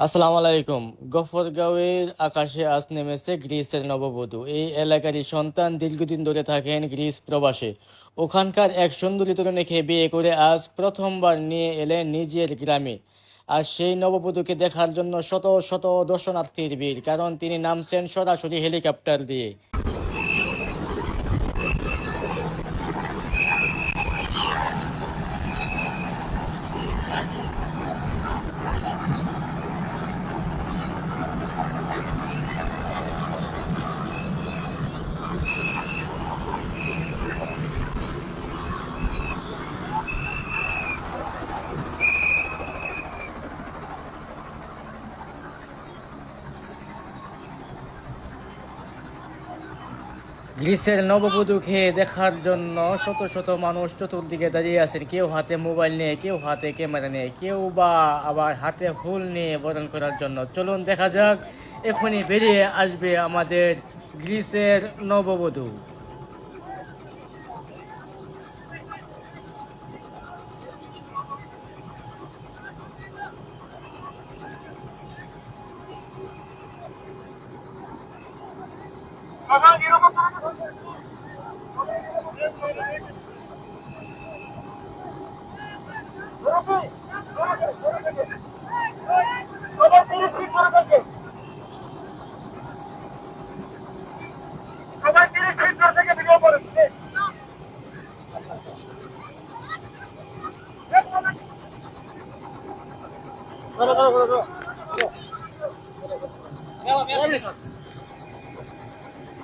আসসালামু আলাইকুম। গফরগাঁওয়ের আকাশে আজ নেমেছে গ্রিসের নববধূ। এই এলাকারই সন্তান, দীর্ঘদিন ধরে থাকেন গ্রিস প্রবাসে। ওখানকার এক সুন্দরী তরুণীকে বিয়ে করে আজ প্রথমবার নিয়ে এলেন নিজের গ্রামে। আর সেই নববধূকে দেখার জন্য শত শত দর্শনার্থীর ভিড়, কারণ তিনি নামছেন সরাসরি হেলিকপ্টার দিয়ে। গ্রিসের নববধূকে দেখার জন্য শত শত মানুষ চতুর্দিকে দাঁড়িয়ে আছেন। কেউ হাতে মোবাইল নিয়ে, কেউ হাতে ক্যামেরা নিয়ে, কেউ বা আবার হাতে ফুল নিয়ে বরণ করার জন্য। চলুন দেখা যাক, এখনই বেরিয়ে আসবে আমাদের গ্রিসের নববধূ।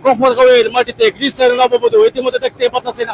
গফরগাঁওয়ের মাটিতে গ্রিসের নববধূ ইতিমধ্যে দেখতে পাচ্ছেন